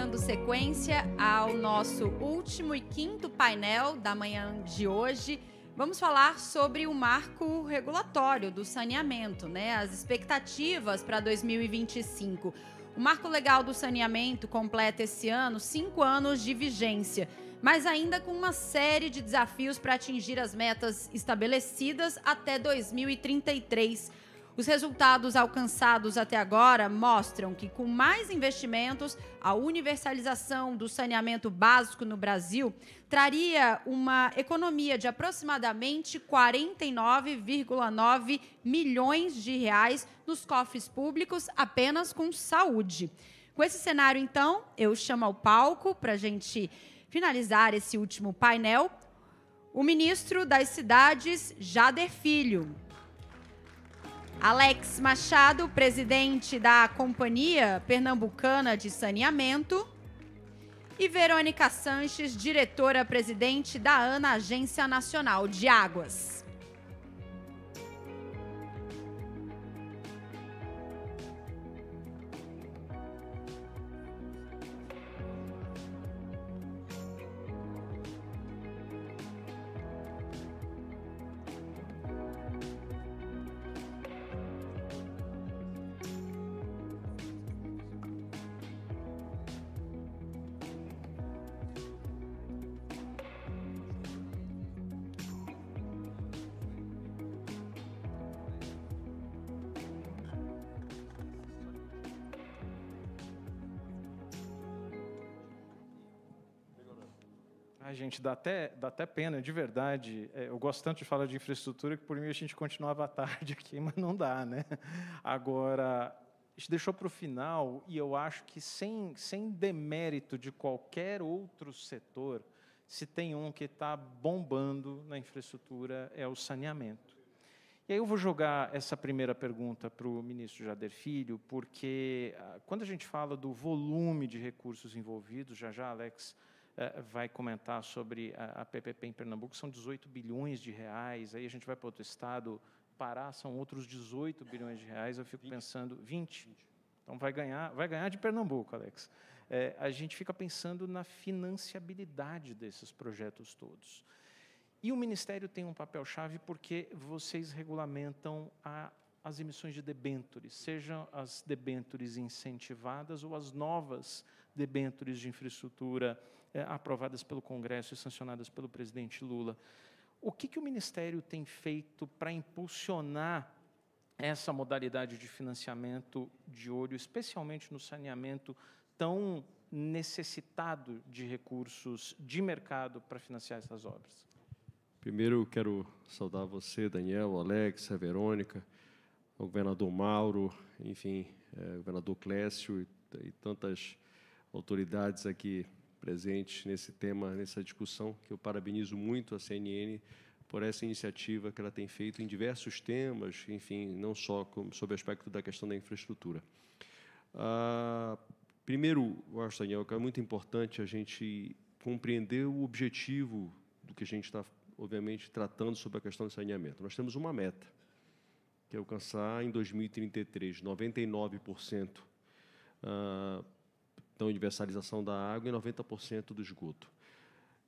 dando sequência ao nosso último e quinto painel da manhã de hoje. Vamos falar sobre o marco regulatório do saneamento, né? As expectativas para 2025. O marco legal do saneamento completa esse ano 5 anos de vigência, mas ainda com uma série de desafios para atingir as metas estabelecidas até 2033. Os resultados alcançados até agora mostram que, com mais investimentos, a universalização do saneamento básico no Brasil traria uma economia de aproximadamente 49,9 milhões de reais nos cofres públicos apenas com saúde. Com esse cenário, então, eu chamo ao palco para a gente finalizar esse último painel o ministro das Cidades, Jader Filho. Alex Machado, presidente da Companhia Pernambucana de Saneamento. E Verônica Sanches, diretora-presidente da ANA, Agência Nacional de Águas. Ai, gente, dá até pena, de verdade. Eu gosto tanto de falar de infraestrutura que, por mim, a gente continuava à tarde aqui, mas não dá, né? Agora, a gente deixou para o final, e eu acho que, sem demérito de qualquer outro setor, se tem um que está bombando na infraestrutura, é o saneamento. E aí eu vou jogar essa primeira pergunta para o ministro Jader Filho, porque, quando a gente fala do volume de recursos envolvidos, já Alex vai comentar sobre a PPP em Pernambuco, são 18 bilhões de reais, aí a gente vai para outro estado, Pará, são outros 18 bilhões de reais, eu fico pensando, 20. Então vai ganhar de Pernambuco, Alex. A gente fica pensando na financiabilidade desses projetos todos. E o Ministério tem um papel-chave porque vocês regulamentam as emissões de debêntures, sejam as debêntures incentivadas ou as novas debêntures de infraestrutura aprovadas pelo Congresso e sancionadas pelo presidente Lula. O que o Ministério tem feito para impulsionar essa modalidade de financiamento de olho, especialmente no saneamento tão necessitado de recursos de mercado para financiar essas obras? Primeiro, eu quero saudar você, Daniel, Alex, a Verônica, o governador Mauro, enfim, o governador Clécio e tantas autoridades aqui presentes nesse tema, nessa discussão, que eu parabenizo muito a CNN por essa iniciativa que ela tem feito em diversos temas, enfim, não só sob o aspecto da questão da infraestrutura. Primeiro, eu acho, Daniel, que é muito importante a gente compreender o objetivo do que a gente está, obviamente, tratando sobre a questão do saneamento. Nós temos uma meta, que é alcançar em 2033 99% da universalização da água e 90% do esgoto.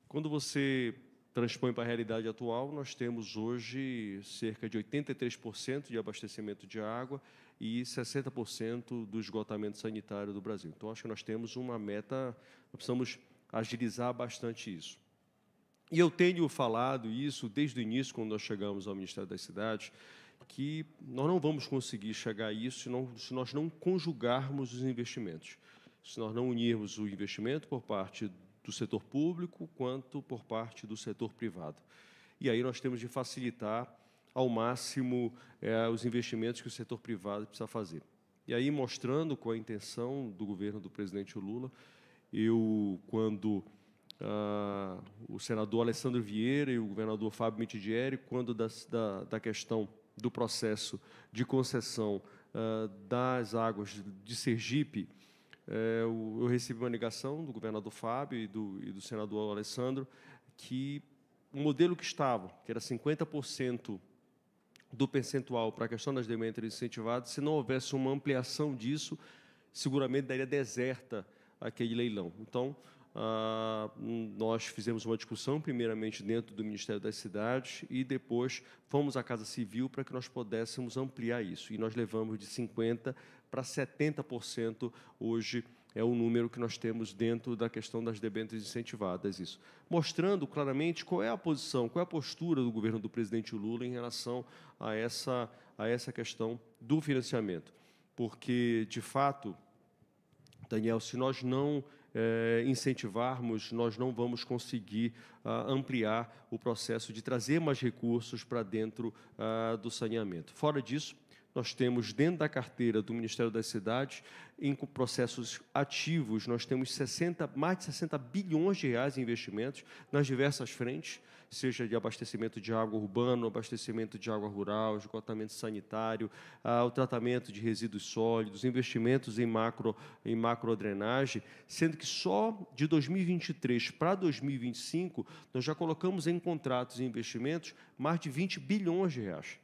Quando você transpõe para a realidade atual, nós temos hoje cerca de 83% de abastecimento de água e 60% do esgotamento sanitário do Brasil. Então, acho que nós temos uma meta, nós precisamos agilizar bastante isso. E eu tenho falado isso desde o início, quando nós chegamos ao Ministério das Cidades, que nós não vamos conseguir chegar a isso se nós não conjugarmos os investimentos, se nós não unirmos o investimento por parte do setor público quanto por parte do setor privado. E aí nós temos de facilitar ao máximo os investimentos que o setor privado precisa fazer. E aí, mostrando com a intenção do governo do presidente Lula, quando o senador Alessandro Vieira e o governador Fábio Mitidieri, quando da questão do processo de concessão das águas de Sergipe, eu recebi uma ligação do governador Fábio e do senador Alessandro que o modelo que estava, que era 50% do percentual para a questão das debêntures incentivadas, se não houvesse uma ampliação disso, seguramente daria deserta aquele leilão. Então, nós fizemos uma discussão, primeiramente dentro do Ministério das Cidades, e depois fomos à Casa Civil para que nós pudéssemos ampliar isso. E nós levamos de 50% para 70% hoje, é o número que nós temos dentro da questão das debêntures incentivadas, isso. Mostrando claramente qual é a posição, qual é a postura do governo do presidente Lula em relação a essa questão do financiamento. Porque, de fato, Daniel, se nós não incentivarmos, nós não vamos conseguir ampliar o processo de trazer mais recursos para dentro do saneamento. Fora disso, nós temos dentro da carteira do Ministério das Cidades, em processos ativos, nós temos mais de 60 bilhões de reais em investimentos nas diversas frentes, seja de abastecimento de água urbano, abastecimento de água rural, esgotamento sanitário, o tratamento de resíduos sólidos, investimentos em macrodrenagem, sendo que só de 2023 para 2025, nós já colocamos em contratos e investimentos mais de 20 bilhões de reais.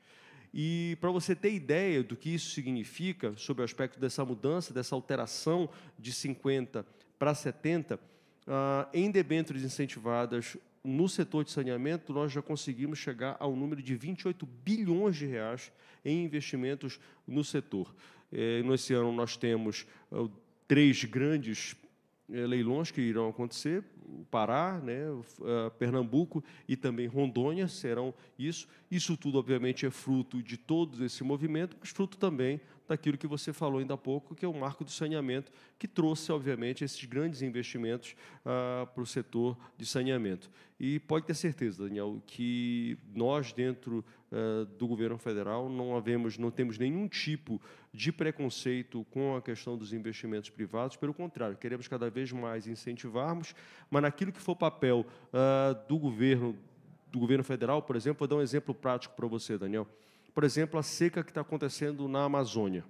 E, para você ter ideia do que isso significa, sobre o aspecto dessa mudança, dessa alteração de 50% para 70%, em debêntures incentivadas no setor de saneamento, nós já conseguimos chegar ao número de 28 bilhões de reais em investimentos no setor. Nesse ano, nós temos 3 grandes leilões que irão acontecer, o Pará, né, Pernambuco e também Rondônia serão isso. Isso tudo, obviamente, é fruto de todo esse movimento, mas fruto também daquilo que você falou ainda há pouco, que é o marco do saneamento, que trouxe, obviamente, esses grandes investimentos para o setor de saneamento. E pode ter certeza, Daniel, que nós, dentro do governo federal, não temos nenhum tipo de preconceito com a questão dos investimentos privados, pelo contrário, queremos cada vez mais incentivarmos, mas naquilo que for papel do governo federal, por exemplo, vou dar um exemplo prático para você, Daniel. Por exemplo, a seca que está acontecendo na Amazônia.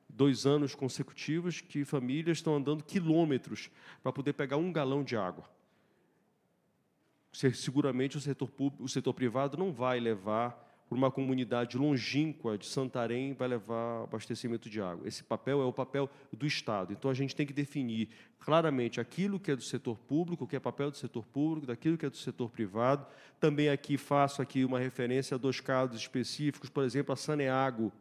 2 anos consecutivos que famílias estão andando quilômetros para poder pegar 1 galão de água. Seguramente o setor privado não vai levar para uma comunidade longínqua de Santarém, vai levar abastecimento de água. Esse papel é o papel do Estado. Então, a gente tem que definir claramente aquilo que é do setor público, o que é papel do setor público, daquilo que é do setor privado. Também faço uma referência a 2 casos específicos, por exemplo, a Saneago,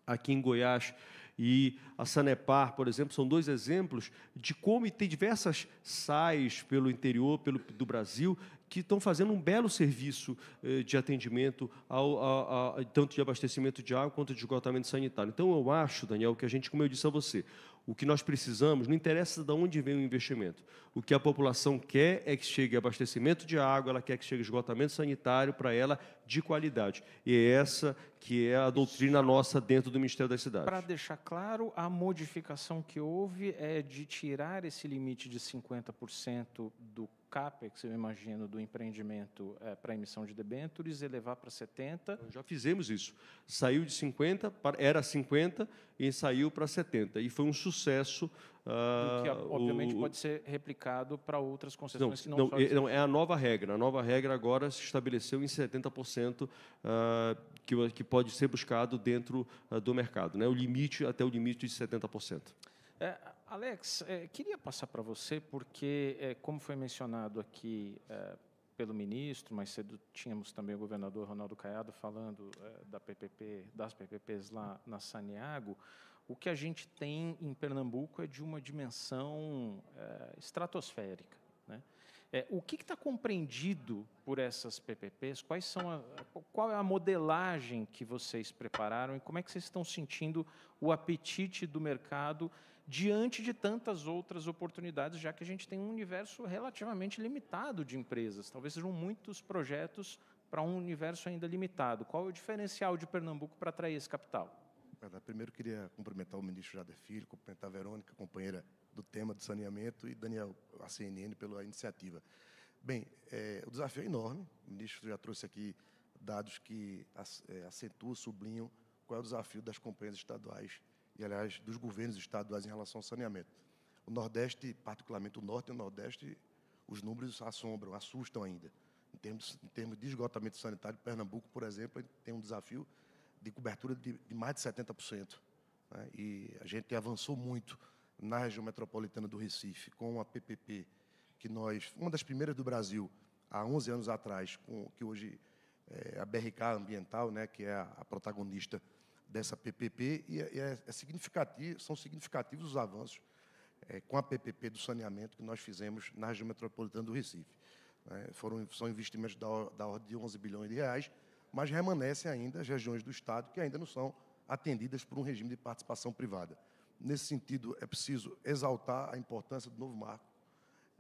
aqui em Goiás, e a Sanepar, por exemplo, são 2 exemplos de como tem diversas SAIs pelo interior do Brasil que estão fazendo um belo serviço de atendimento, tanto de abastecimento de água quanto de esgotamento sanitário. Então, eu acho, Daniel, que a gente, como eu disse a você, o que nós precisamos, não interessa de onde vem o investimento. O que a população quer é que chegue abastecimento de água, ela quer que chegue esgotamento sanitário para ela de qualidade. E é essa que é a doutrina nossa dentro do Ministério das Cidades. Para deixar claro, a modificação que houve é de tirar esse limite de 50% do CAPEX, eu imagino, do empreendimento para emissão de debêntures e levar para 70%. Já fizemos isso. Saiu de 50%, era 50% e saiu para 70%. E foi um sucesso. Que, obviamente, pode ser replicado para outras concessões que não só... Não, é a nova regra. A nova regra agora se estabeleceu em 70% que pode ser buscado dentro do mercado, né? Até o limite de 70%. Alex, queria passar para você, porque, como foi mencionado aqui pelo ministro, mais cedo tínhamos também o governador Ronaldo Caiado falando das PPPs lá na Saneago, o que a gente tem em Pernambuco é de uma dimensão estratosférica, né? O que está compreendido por essas PPPs? Qual é a modelagem que vocês prepararam e como é que vocês estão sentindo o apetite do mercado diante de tantas outras oportunidades, já que a gente tem um universo relativamente limitado de empresas? Talvez sejam muitos projetos para um universo ainda limitado. Qual é o diferencial de Pernambuco para atrair esse capital? Primeiro, queria cumprimentar o ministro Jader Filho, cumprimentar a Verônica, companheira do tema do saneamento, e Daniel, a CNN, pela iniciativa. Bem, o desafio é enorme. O ministro já trouxe aqui dados que acentuam, sublinham qual é o desafio das companhias estaduais e, aliás, dos governos estaduais em relação ao saneamento. O Nordeste, particularmente o Norte e o Nordeste, os números assustam ainda. Em termos de esgotamento sanitário, Pernambuco, por exemplo, tem um desafio de cobertura de mais de 70%. Né? E a gente avançou muito na região metropolitana do Recife, com uma PPP que uma das primeiras do Brasil, há 11 anos atrás, que hoje é a BRK Ambiental, né, que é a protagonista dessa PPP, e são significativos os avanços com a PPP do saneamento que nós fizemos na região metropolitana do Recife. São investimentos da ordem de 11 bilhões de reais, mas remanescem ainda as regiões do Estado que ainda não são atendidas por um regime de participação privada. Nesse sentido, é preciso exaltar a importância do novo marco.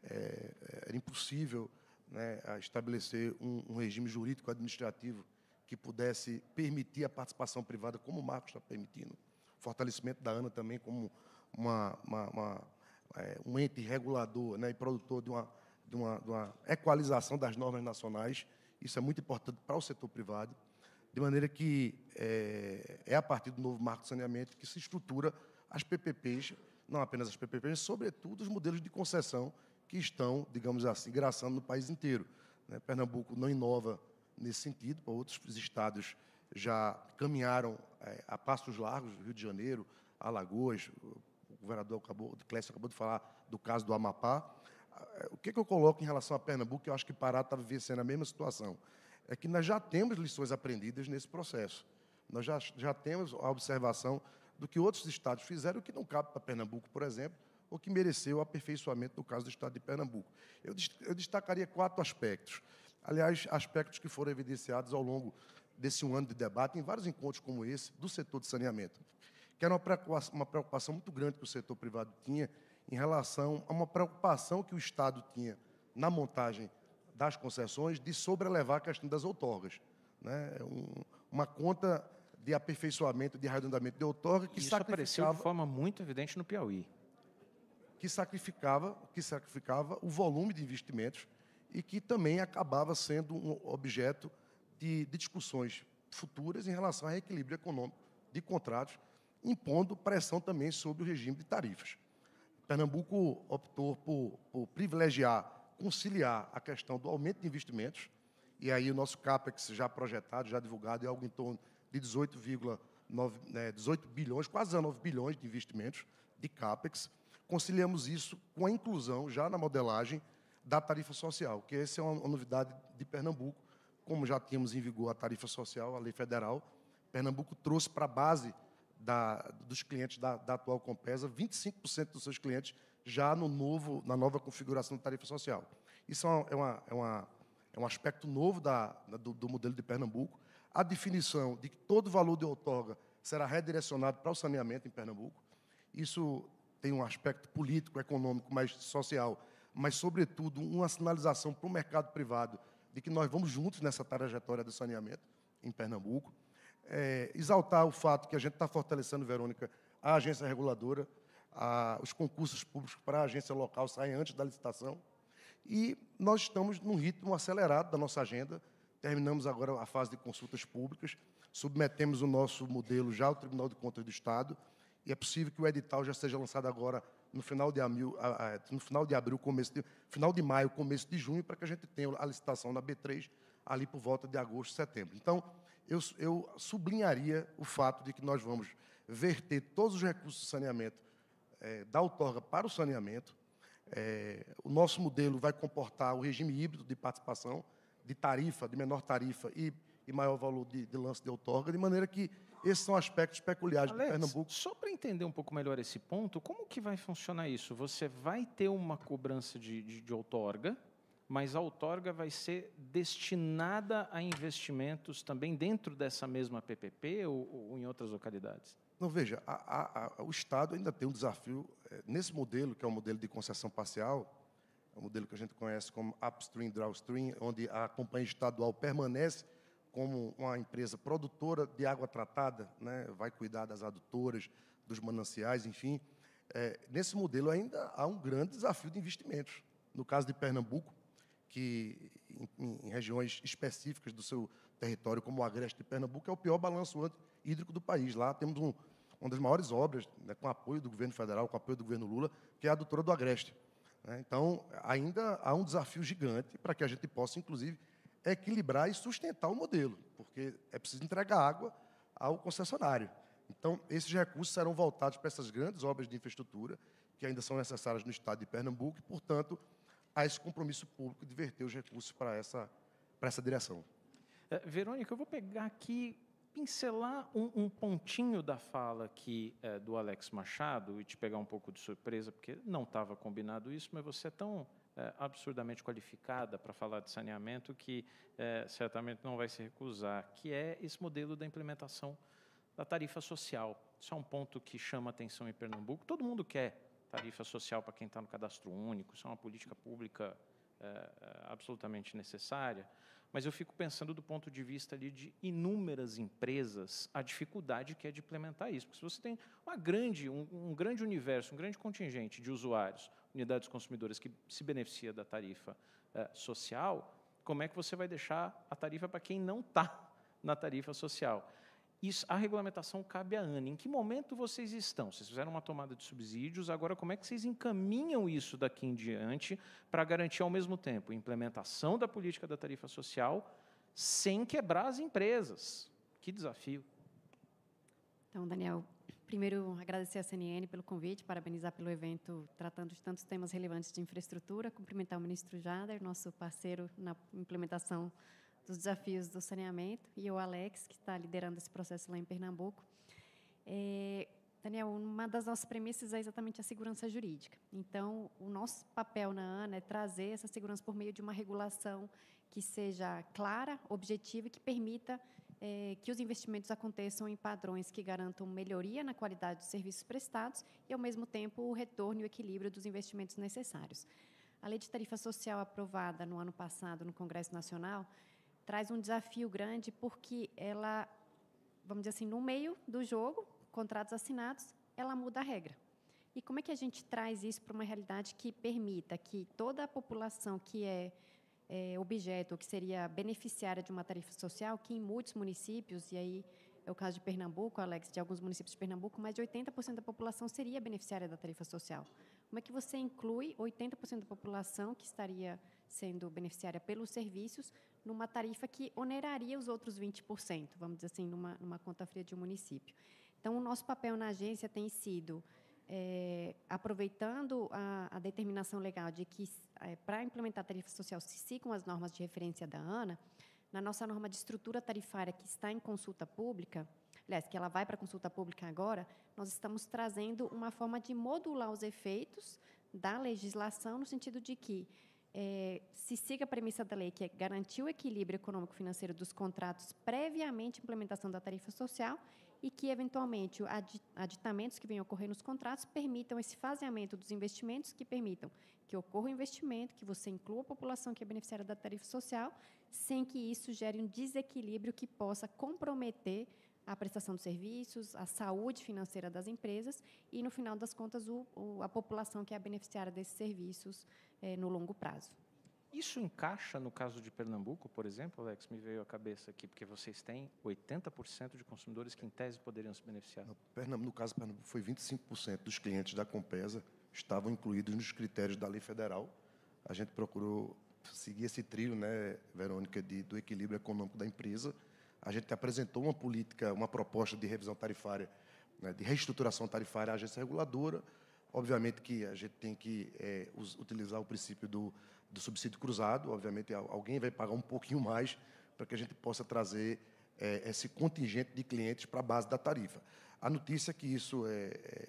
Era impossível, né, estabelecer um regime jurídico-administrativo que pudesse permitir a participação privada, como o marco está permitindo. O fortalecimento da ANA também como um ente regulador, né, e produtor de uma equalização das normas nacionais. Isso é muito importante para o setor privado, de maneira que é a partir do novo marco de saneamento que se estrutura as PPPs, não apenas as PPPs, mas, sobretudo, os modelos de concessão que estão, digamos assim, graçando no país inteiro. Pernambuco não inova nesse sentido, outros estados já caminharam a passos largos, Rio de Janeiro, Alagoas, o governador Clécio acabou de falar do caso do Amapá. O que eu coloco em relação a Pernambuco, que eu acho que Pará está vivenciando a mesma situação, é que nós já temos lições aprendidas nesse processo. Nós já temos a observação do que outros estados fizeram, que não cabe para Pernambuco, por exemplo, ou que mereceu o aperfeiçoamento no caso do estado de Pernambuco. Eu destacaria 4 aspectos. Aliás, aspectos que foram evidenciados ao longo desse ano de debate, em vários encontros como esse, do setor de saneamento, que era uma preocupação muito grande que o setor privado tinha em relação a uma preocupação que o Estado tinha na montagem das concessões de sobrelevar a questão das outorgas. Uma conta de aperfeiçoamento, de arredondamento de outorga que isso apareceu de forma muito evidente no Piauí. Que sacrificava o volume de investimentos e que também acabava sendo um objeto de discussões futuras em relação ao reequilíbrio econômico de contratos, impondo pressão também sobre o regime de tarifas. Pernambuco optou por conciliar a questão do aumento de investimentos, e aí o nosso CAPEX já projetado, já divulgado, é algo em torno de 18 bilhões, quase 19 bilhões de investimentos de CAPEX. Conciliamos isso com a inclusão, já na modelagem, da tarifa social, que essa é uma novidade de Pernambuco. Como já tínhamos em vigor a tarifa social, a lei federal, Pernambuco trouxe para a base dos clientes da atual Compesa 25% dos seus clientes já na nova configuração da tarifa social. Isso é um aspecto novo do modelo de Pernambuco. A definição de que todo valor de outorga será redirecionado para o saneamento em Pernambuco. Isso tem um aspecto político, econômico, mais social, mas, sobretudo, uma sinalização para o mercado privado de que nós vamos juntos nessa trajetória do saneamento em Pernambuco. Exaltar o fato que a gente está fortalecendo, Verônica, a agência reguladora, os concursos públicos para a agência local saem antes da licitação. E nós estamos num ritmo acelerado da nossa agenda. Terminamos agora a fase de consultas públicas, submetemos o nosso modelo já ao Tribunal de Contas do Estado, e é possível que o edital já seja lançado agora no final de abril, final de maio, começo de junho, para que a gente tenha a licitação na B3 ali por volta de agosto, setembro. Então, eu sublinharia o fato de que nós vamos verter todos os recursos de saneamento da outorga para o saneamento. O nosso modelo vai comportar o regime híbrido de participação, de tarifa, de menor tarifa e maior valor de lance de outorga, de maneira que esses são aspectos peculiares de Pernambuco. Só para entender um pouco melhor esse ponto, como que vai funcionar isso? Você vai ter uma cobrança de outorga, mas a outorga vai ser destinada a investimentos também dentro dessa mesma PPP ou em outras localidades? Não, veja, o Estado ainda tem um desafio nesse modelo, que é o modelo de concessão parcial, é um modelo que a gente conhece como upstream, downstream, onde a companhia estadual permanece como uma empresa produtora de água tratada, né, vai cuidar das adutoras, dos mananciais, enfim. Nesse modelo ainda há um grande desafio de investimentos. No caso de Pernambuco, que em regiões específicas do seu território, como o Agreste de Pernambuco, é o pior balanço hídrico do país. Lá temos uma das maiores obras, né, com apoio do governo federal, com apoio do governo Lula, que é a adutora do Agreste. Então, ainda há um desafio gigante para que a gente possa, inclusive, equilibrar e sustentar o modelo, porque é preciso entregar água ao concessionário. Então, esses recursos serão voltados para essas grandes obras de infraestrutura que ainda são necessárias no estado de Pernambuco e, portanto, há esse compromisso público de verter os recursos para essa direção. Verônica, eu vou pegar aqui, pincelar um pontinho da fala aqui do Alex Machado e te pegar um pouco de surpresa, porque não estava combinado isso, mas você é tão absurdamente qualificada para falar de saneamento que certamente não vai se recusar, que é esse modelo da implementação da tarifa social. Isso é um ponto que chama atenção em Pernambuco. Todo mundo quer tarifa social para quem está no cadastro único, isso é uma política pública absolutamente necessária, mas eu fico pensando do ponto de vista ali de inúmeras empresas, a dificuldade que é de implementar isso. Porque se você tem um grande universo, um grande contingente de usuários, unidades consumidoras que se beneficia da tarifa social, como é que você vai deixar a tarifa para quem não está na tarifa social? Isso, a regulamentação cabe à ANA. Em que momento vocês estão? Vocês fizeram uma tomada de subsídios, agora como é que vocês encaminham isso daqui em diante para garantir, ao mesmo tempo, a implementação da política da tarifa social sem quebrar as empresas? Que desafio. Então, Daniel, primeiro agradecer à CNN pelo convite, parabenizar pelo evento tratando de tantos temas relevantes de infraestrutura, cumprimentar o ministro Jader, nosso parceiro na implementação dos desafios do saneamento, e o Alex, que está liderando esse processo lá em Pernambuco. Daniel, uma das nossas premissas é exatamente a segurança jurídica. Então, o nosso papel na ANA é trazer essa segurança por meio de uma regulação que seja clara, objetiva e que permita que os investimentos aconteçam em padrões que garantam melhoria na qualidade dos serviços prestados e, ao mesmo tempo, o retorno e o equilíbrio dos investimentos necessários. A Lei de Tarifa Social, aprovada no ano passado no Congresso Nacional, traz um desafio grande porque ela, vamos dizer assim, no meio do jogo, contratos assinados, ela muda a regra. E como é que a gente traz isso para uma realidade que permita que toda a população que é objeto, ou que seria beneficiária de uma tarifa social, que em muitos municípios, e aí é o caso de Pernambuco, Alex, de alguns municípios de Pernambuco, mais de 80% da população seria beneficiária da tarifa social. Como é que você inclui 80% da população que estaria sendo beneficiária pelos serviços numa tarifa que oneraria os outros 20%, vamos dizer assim, numa conta fria de um município? Então, o nosso papel na agência tem sido, aproveitando a determinação legal de que, para implementar a tarifa social, se sigam as normas de referência da ANA, na nossa norma de estrutura tarifária, que está em consulta pública, aliás, que ela vai para a consulta pública agora, nós estamos trazendo uma forma de modular os efeitos da legislação, no sentido de que se siga a premissa da lei, que é garantir o equilíbrio econômico-financeiro dos contratos previamente à implementação da tarifa social e que, eventualmente, aditamentos que venham ocorrer nos contratos permitam esse faseamento dos investimentos, que permitam que ocorra o investimento, que você inclua a população que é beneficiária da tarifa social, sem que isso gere um desequilíbrio que possa comprometer a prestação de serviços, a saúde financeira das empresas e, no final das contas, a população que é a beneficiária desses serviços no longo prazo. Isso encaixa no caso de Pernambuco, por exemplo, Alex, me veio à cabeça aqui, porque vocês têm 80% de consumidores que, em tese, poderiam se beneficiar. No caso de Pernambuco, foi 25% dos clientes da Compesa estavam incluídos nos critérios da lei federal. A gente procurou seguir esse trilho, né, Verônica, do equilíbrio econômico da empresa. A gente apresentou uma proposta de revisão tarifária, né, de reestruturação tarifária à agência reguladora. Obviamente que a gente tem que utilizar o princípio do subsídio cruzado. Obviamente, alguém vai pagar um pouquinho mais para que a gente possa trazer esse contingente de clientes para a base da tarifa. A notícia é que isso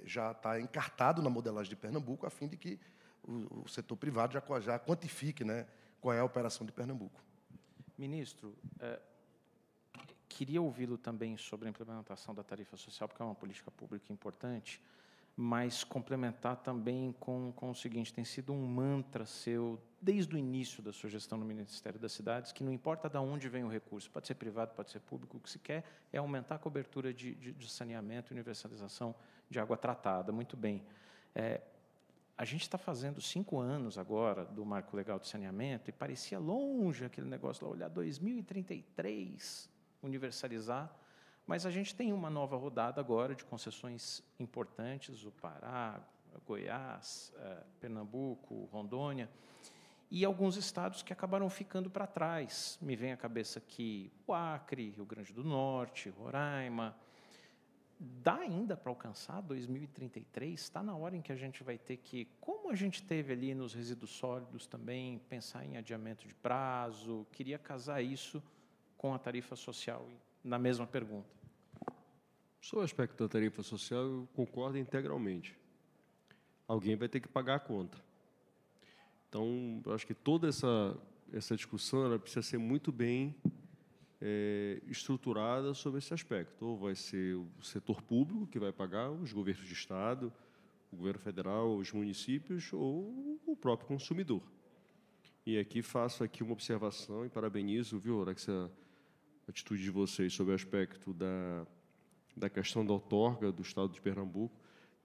já está encartado na modelagem de Pernambuco, a fim de que o setor privado já quantifique, né, qual é a operação de Pernambuco. Ministro, queria ouvi-lo também sobre a implementação da tarifa social, porque é uma política pública importante, mas complementar também com o seguinte: tem sido um mantra seu, desde o início da sua gestão no Ministério das Cidades, que não importa de onde vem o recurso, pode ser privado, pode ser público, o que se quer é aumentar a cobertura de saneamento e universalização de água tratada. Muito bem. A gente está fazendo 5 anos agora do Marco Legal de Saneamento e parecia longe aquele negócio lá, olhar 2033, universalizar. Mas a gente tem uma nova rodada agora de concessões importantes, o Pará, Goiás, Pernambuco, Rondônia, e alguns estados que acabaram ficando para trás. Me vem à cabeça aqui o Acre, Rio Grande do Norte, Roraima. dá ainda para alcançar 2033? Está na hora em que a gente vai ter que, como a gente teve ali nos resíduos sólidos também, pensar em adiamento de prazo? Queria casar isso com a tarifa social na mesma pergunta. Sobre o aspecto da tarifa social, eu concordo integralmente. Alguém vai ter que pagar a conta. Então, eu acho que toda essa discussão ela precisa ser muito bem estruturada sobre esse aspecto. Ou vai ser o setor público que vai pagar, os governos de Estado, o governo federal, os municípios, ou o próprio consumidor. E aqui faço aqui uma observação e parabenizo, viu, Alex, a atitude de vocês sobre o aspecto da questão da outorga do Estado de Pernambuco,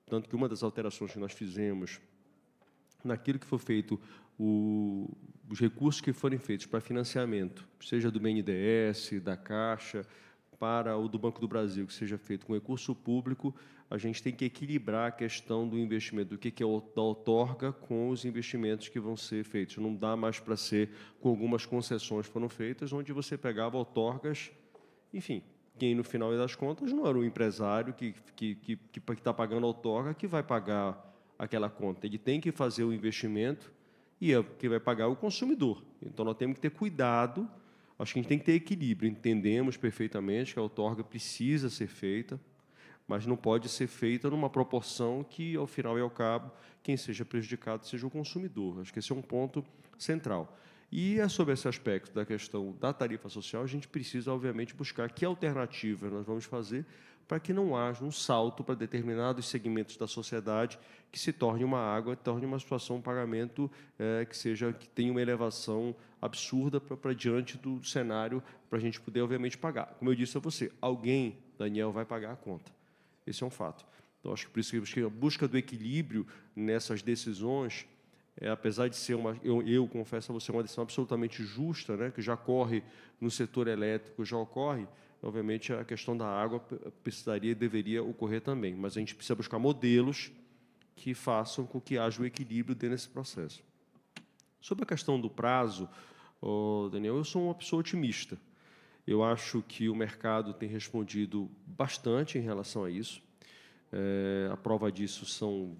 tanto que uma das alterações que nós fizemos naquilo que foi feito, os recursos que forem feitos para financiamento, seja do BNDES, da Caixa, para o do Banco do Brasil, que seja feito com recurso público, a gente tem que equilibrar a questão do investimento, do que é da outorga com os investimentos que vão ser feitos. Não dá mais para ser com algumas concessões que foram feitas, onde você pegava outorgas, enfim, quem, no final das contas, não era o empresário que está pagando a outorga que vai pagar aquela conta. Ele tem que fazer o investimento e quem vai pagar é o consumidor. Então, nós temos que ter cuidado, acho que a gente tem que ter equilíbrio. Entendemos perfeitamente que a outorga precisa ser feita, mas não pode ser feita numa proporção que, ao final e ao cabo, quem seja prejudicado seja o consumidor. Acho que esse é um ponto central. E sobre esse aspecto da questão da tarifa social, a gente precisa, obviamente, buscar que alternativas nós vamos fazer para que não haja um salto para determinados segmentos da sociedade que se torne uma água, torne uma situação, um pagamento que tenha uma elevação absurda para diante do cenário para a gente poder, obviamente, pagar. Como eu disse a você, alguém, Daniel, vai pagar a conta. Esse é um fato. Então, acho que por isso que a busca do equilíbrio nessas decisões, apesar de ser eu confesso a você, uma decisão absolutamente justa, né, que já corre no setor elétrico, já ocorre, obviamente a questão da água precisaria e deveria ocorrer também, mas a gente precisa buscar modelos que façam com que haja o equilíbrio dentro desse processo. Sobre a questão do prazo, Daniel, eu sou uma pessoa otimista. Eu acho que o mercado tem respondido bastante em relação a isso. A prova disso são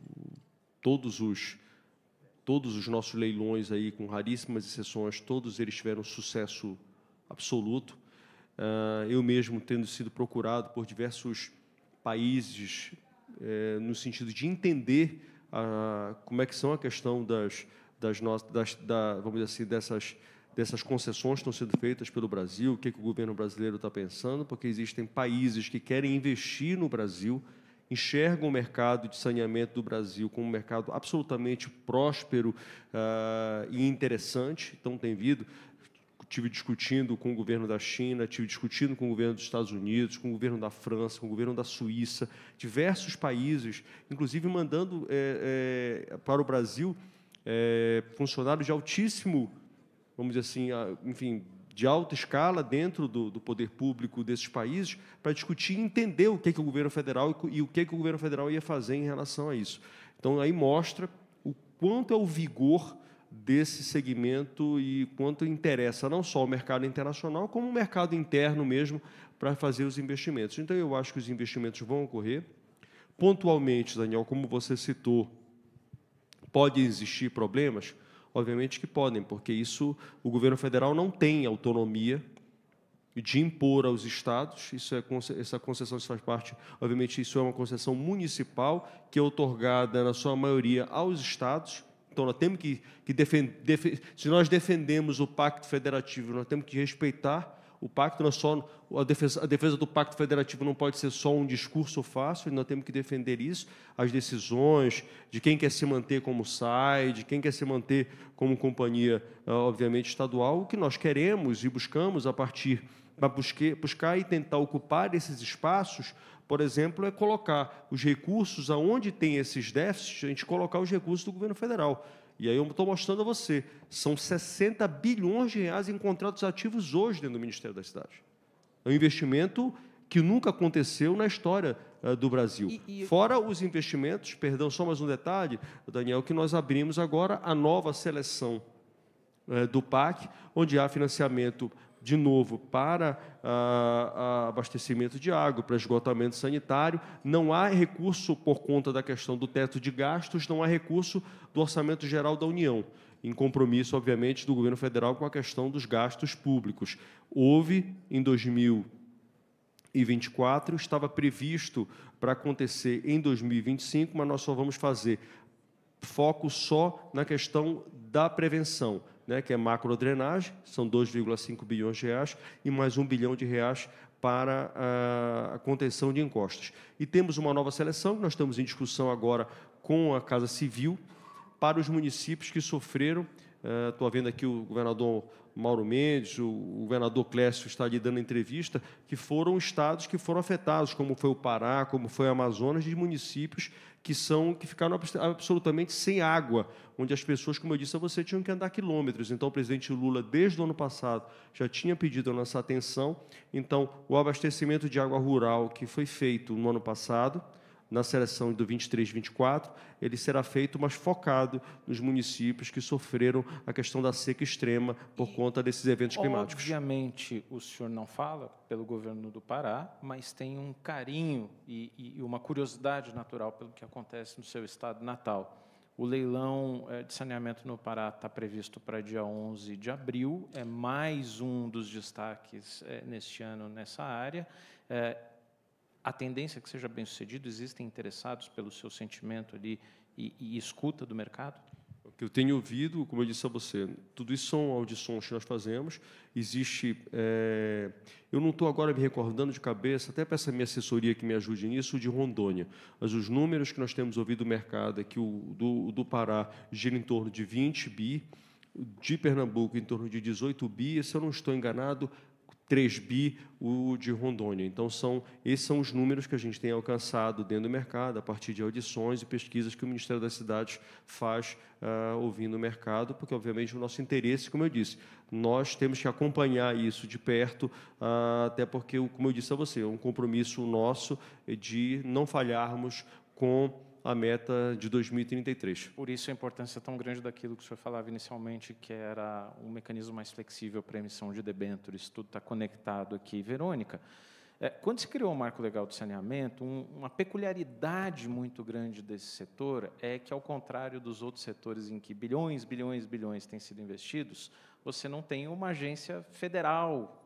todos os nossos leilões, aí, com raríssimas exceções, todos eles tiveram sucesso absoluto. Eu mesmo tendo sido procurado por diversos países no sentido de entender como é que são a questão vamos dizer assim, dessas concessões que estão sendo feitas pelo Brasil, o que o governo brasileiro está pensando, porque existem países que querem investir no Brasil, enxergam o mercado de saneamento do Brasil como um mercado absolutamente próspero e interessante. Então, estive discutindo com o governo da China, estive discutindo com o governo dos Estados Unidos, com o governo da França, com o governo da Suíça, diversos países, inclusive mandando para o Brasil funcionários de altíssimo, vamos dizer assim, enfim, de alta escala dentro do poder público desses países, para discutir e entender o que o governo federal e o que o governo federal ia fazer em relação a isso. Então, aí mostra o quanto é o vigor desse segmento e quanto interessa não só o mercado internacional, como o mercado interno mesmo, para fazer os investimentos. Então, eu acho que os investimentos vão ocorrer. Pontualmente, Daniel, como você citou, podem existir problemas? Obviamente que podem, porque o governo federal não tem autonomia de impor aos estados. Essa concessão faz parte, obviamente, isso é uma concessão municipal que é outorgada, na sua maioria, aos estados. Então, nós temos que defender. Se nós defendemos o Pacto Federativo, nós temos que respeitar o pacto. A defesa do Pacto Federativo não pode ser só um discurso fácil, nós temos que defender isso, as decisões de quem quer se manter como SAI, de quem quer se manter como companhia, obviamente, estadual. O que nós queremos e buscamos para buscar e tentar ocupar esses espaços, por exemplo, é colocar os recursos aonde tem esses déficits, a gente colocar os recursos do governo federal. E aí eu estou mostrando a você, são 60 bilhões de reais em contratos ativos hoje dentro do Ministério da Cidade. É um investimento que nunca aconteceu na história do Brasil. Fora os investimentos, perdão, só mais um detalhe, Daniel, que nós abrimos agora a nova seleção do PAC, onde há financiamento de novo, para abastecimento de água, para esgotamento sanitário. Não há recurso por conta da questão do teto de gastos, não há recurso do Orçamento Geral da União, em compromisso, obviamente, do governo federal com a questão dos gastos públicos. Houve, em 2024, estava previsto para acontecer em 2025, mas nós só vamos fazer foco só na questão da prevenção, né, que é macrodrenagem, são 2,5 bilhões de reais, e mais R$1 bilhão para a contenção de encostas. E temos uma nova seleção, que nós estamos em discussão agora com a Casa Civil, para os municípios que sofreram. Estou vendo aqui o governador Mauro Mendes, o governador Clécio está lhe dando entrevista, que foram estados que foram afetados, como foi o Pará, como foi o Amazonas, de municípios que ficaram absolutamente sem água, onde as pessoas, como eu disse a você, tinham que andar quilômetros. Então, o presidente Lula, desde o ano passado, já tinha pedido a nossa atenção. Então, o abastecimento de água rural que foi feito no ano passado, na seleção do 23-24, ele será feito, mas focado nos municípios que sofreram a questão da seca extrema por conta desses eventos climáticos. Obviamente, o senhor não fala pelo governo do Pará, mas tem um carinho e uma curiosidade natural pelo que acontece no seu estado natal. O leilão de saneamento no Pará está previsto para dia 11 de abril, é mais um dos destaques neste ano nessa área. A tendência é que seja bem-sucedido? Existem interessados pelo seu sentimento ali e escuta do mercado? O que eu tenho ouvido, como eu disse a você, tudo isso são audições que nós fazemos. Existe... eu não estou agora me recordando de cabeça, até peço a minha assessoria que me ajude nisso, de Rondônia. Mas os números que nós temos ouvido do mercado é que o do Pará gira em torno de 20 bi, de Pernambuco em torno de 18 bi, e, se eu não estou enganado, 3 bi o de Rondônia. Então, esses são os números que a gente tem alcançado dentro do mercado, a partir de audições e pesquisas que o Ministério das Cidades faz ouvindo o mercado, porque, obviamente, o nosso interesse, como eu disse, nós temos que acompanhar isso de perto, até porque, como eu disse a você, é um compromisso nosso de não falharmos com a meta de 2033. Por isso a importância tão grande daquilo que o senhor falava inicialmente, que era um mecanismo mais flexível para a emissão de debêntures. Tudo está conectado aqui. Verônica, quando se criou o Marco Legal do Saneamento, uma peculiaridade muito grande desse setor é que, ao contrário dos outros setores em que bilhões têm sido investidos, você não tem uma agência federal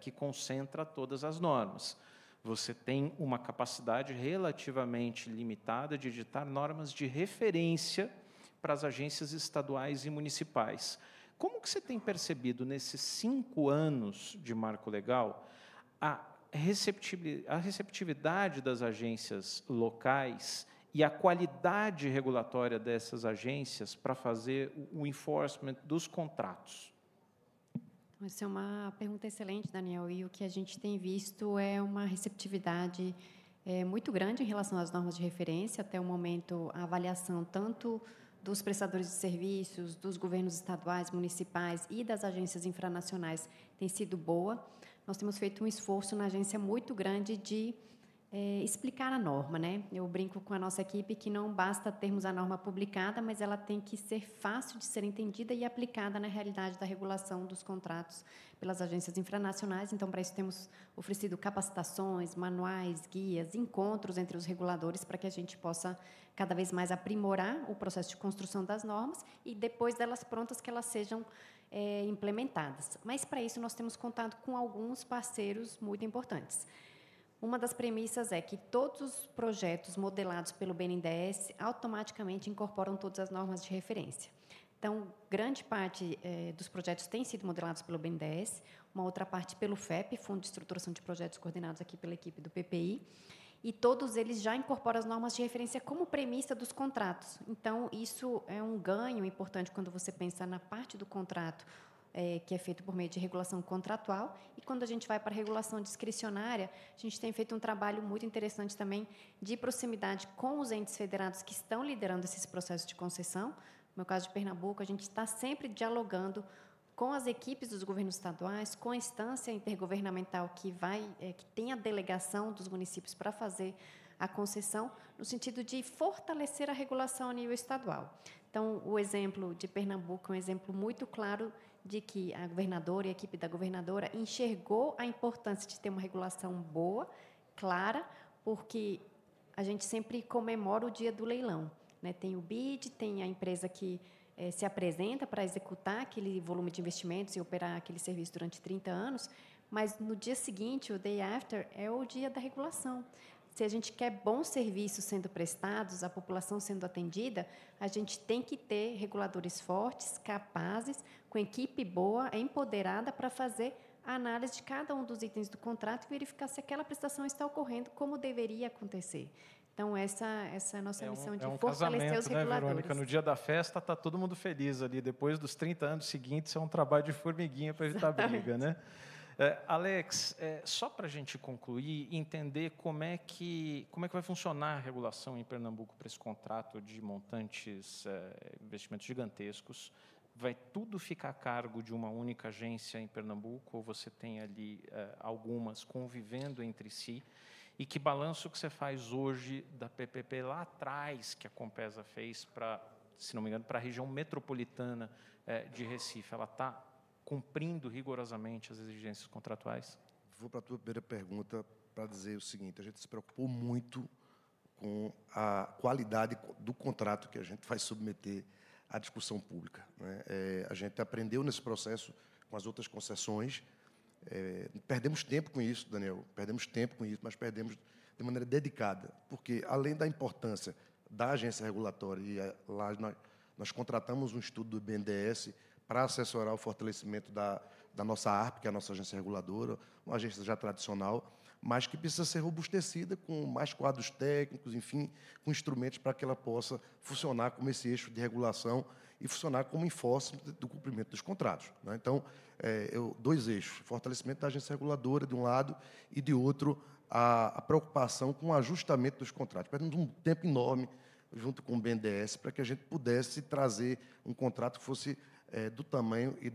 que concentra todas as normas. Você tem uma capacidade relativamente limitada de editar normas de referência para as agências estaduais e municipais. Como que você tem percebido, nesses 5 anos de marco legal, a receptividade das agências locais e a qualidade regulatória dessas agências para fazer o enforcement dos contratos? Essa é uma pergunta excelente, Daniel, e o que a gente tem visto é uma receptividade muito grande em relação às normas de referência. Até o momento, a avaliação tanto dos prestadores de serviços, dos governos estaduais, municipais e das agências infranacionais tem sido boa. Nós temos feito um esforço na agência muito grande de explicar a norma, né? Eu brinco com a nossa equipe que não basta termos a norma publicada, mas ela tem que ser fácil de ser entendida e aplicada na realidade da regulação dos contratos pelas agências infranacionais. Então, para isso, temos oferecido capacitações, manuais, guias, encontros entre os reguladores para que a gente possa cada vez mais aprimorar o processo de construção das normas e, depois delas prontas, que elas sejam implementadas. Mas, para isso, nós temos contado com alguns parceiros muito importantes. Uma das premissas é que todos os projetos modelados pelo BNDES automaticamente incorporam todas as normas de referência. Então, grande parte dos projetos tem sido modelados pelo BNDES, uma outra parte pelo FEP, Fundo de Estruturação de Projetos, coordenados aqui pela equipe do PPI, e todos eles já incorporam as normas de referência como premissa dos contratos. Então, isso é um ganho importante quando você pensa na parte do contrato, que é feito por meio de regulação contratual, e quando a gente vai para a regulação discricionária, a gente tem feito um trabalho muito interessante também de proximidade com os entes federados que estão liderando esses processos de concessão. No meu caso de Pernambuco, a gente está sempre dialogando com as equipes dos governos estaduais, com a instância intergovernamental que tem a delegação dos municípios para fazer a concessão, no sentido de fortalecer a regulação a nível estadual. Então, o exemplo de Pernambuco é um exemplo muito claro de que a governadora e a equipe da governadora enxergou a importância de ter uma regulação boa, clara, porque a gente sempre comemora o dia do leilão, né? Tem o BID, tem a empresa que se apresenta para executar aquele volume de investimentos e operar aquele serviço durante 30 anos, mas no dia seguinte, o day after, é o dia da regulação. Se a gente quer bons serviços sendo prestados, a população sendo atendida, a gente tem que ter reguladores fortes, capazes, com equipe boa, empoderada para fazer a análise de cada um dos itens do contrato e verificar se aquela prestação está ocorrendo como deveria acontecer. Então, essa é a nossa missão de fortalecer os reguladores. Né, Verônica? No dia da festa, está todo mundo feliz ali. Depois dos 30 anos seguintes, é um trabalho de formiguinha para evitar briga, né? Alex, só para a gente concluir, entender como é que vai funcionar a regulação em Pernambuco para esse contrato de montantes, investimentos gigantescos. Vai tudo ficar a cargo de uma única agência em Pernambuco, ou você tem ali algumas convivendo entre si? E que balanço que você faz hoje da PPP lá atrás, que a Compesa fez para, se não me engano, para a região metropolitana de Recife? Ela está cumprindo rigorosamente as exigências contratuais? Vou para a tua primeira pergunta para dizer o seguinte: a gente se preocupou muito com a qualidade do contrato que a gente vai submeter à discussão pública, né? A gente aprendeu nesse processo com as outras concessões. Perdemos tempo com isso, Daniel, mas perdemos de maneira dedicada, porque, além da importância da agência regulatória, e lá nós contratamos um estudo do BNDES para assessorar o fortalecimento da nossa ARP, que é a nossa agência reguladora, uma agência já tradicional, mas que precisa ser robustecida com mais quadros técnicos, enfim, com instrumentos para que ela possa funcionar como esse eixo de regulação e funcionar como enforcement do cumprimento dos contratos, né? Então, dois eixos: fortalecimento da agência reguladora, de um lado, e, de outro, a preocupação com o ajustamento dos contratos. Perdemos um tempo enorme junto com o BNDES para que a gente pudesse trazer um contrato que fosse do tamanho e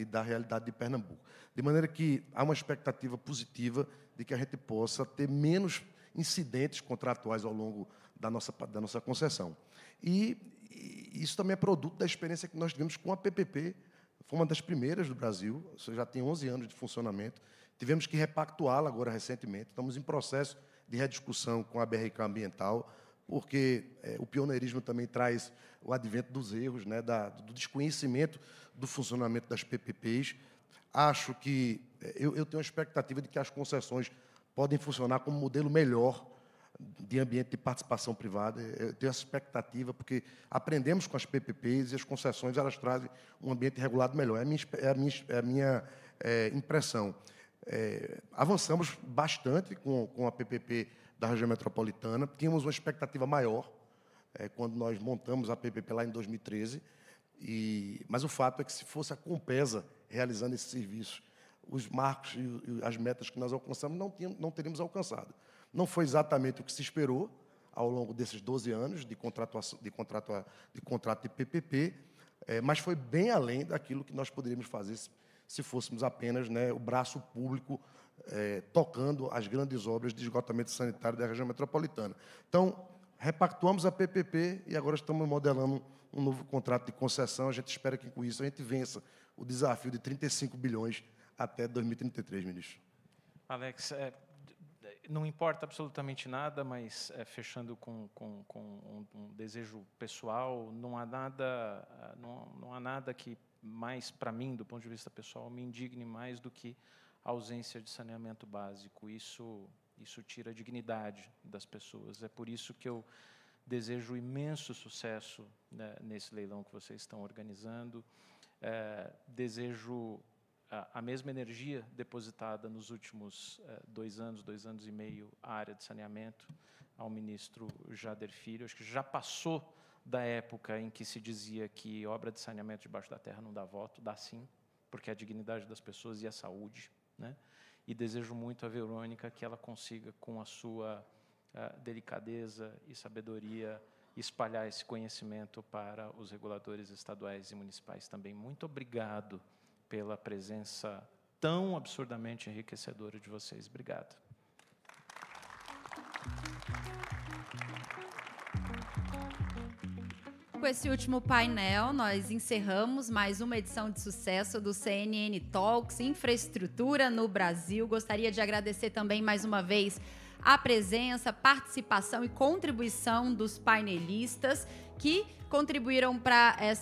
da realidade de Pernambuco. De maneira que há uma expectativa positiva de que a gente possa ter menos incidentes contratuais ao longo da nossa concessão. E isso também é produto da experiência que nós tivemos com a PPP. Foi uma das primeiras do Brasil, isso já tem 11 anos de funcionamento. Tivemos que repactuá-la agora recentemente. Estamos em processo de rediscussão com a BRK Ambiental, porque o pioneirismo também traz o advento dos erros, né, do desconhecimento do funcionamento das PPPs. Acho que eu tenho a expectativa de que as concessões podem funcionar como modelo melhor de ambiente de participação privada. Eu tenho essa expectativa, porque aprendemos com as PPPs e as concessões elas trazem um ambiente regulado melhor. É a minha impressão. Avançamos bastante com a PPP da região metropolitana. Tínhamos uma expectativa maior quando nós montamos a PPP lá em 2013, mas o fato é que, se fosse a Compesa realizando esse serviço, os marcos e as metas que nós alcançamos não teríamos alcançado. Não foi exatamente o que se esperou ao longo desses 12 anos de contrato de PPP, mas foi bem além daquilo que nós poderíamos fazer se fôssemos apenas, né, o braço público tocando as grandes obras de esgotamento sanitário da região metropolitana. Então, repactuamos a PPP e agora estamos modelando um novo contrato de concessão. A gente espera que, com isso, a gente vença o desafio de 35 bilhões até 2033, ministro. Alex, não importa absolutamente nada, mas fechando com um desejo pessoal, não há nada que mais, para mim, do ponto de vista pessoal, me indigne mais do que a ausência de saneamento básico. Isso tira a dignidade das pessoas. É por isso que eu desejo imenso sucesso, né, nesse leilão que vocês estão organizando. Desejo a mesma energia depositada nos últimos 2 anos e meio, à área de saneamento, ao ministro Jader Filho. Acho que já passou da época em que se dizia que obra de saneamento debaixo da terra não dá voto. Dá sim, porque é a dignidade das pessoas e a saúde, né? E desejo muito a Verônica que ela consiga, com a sua delicadeza e sabedoria, espalhar esse conhecimento para os reguladores estaduais e municipais também. Muito obrigado pela presença tão absurdamente enriquecedora de vocês. Obrigado. com esse último painel, nós encerramos mais uma edição de sucesso do CNN Talks, Infraestrutura no Brasil. Gostaria de agradecer também mais uma vez a presença, participação e contribuição dos painelistas que contribuíram para essa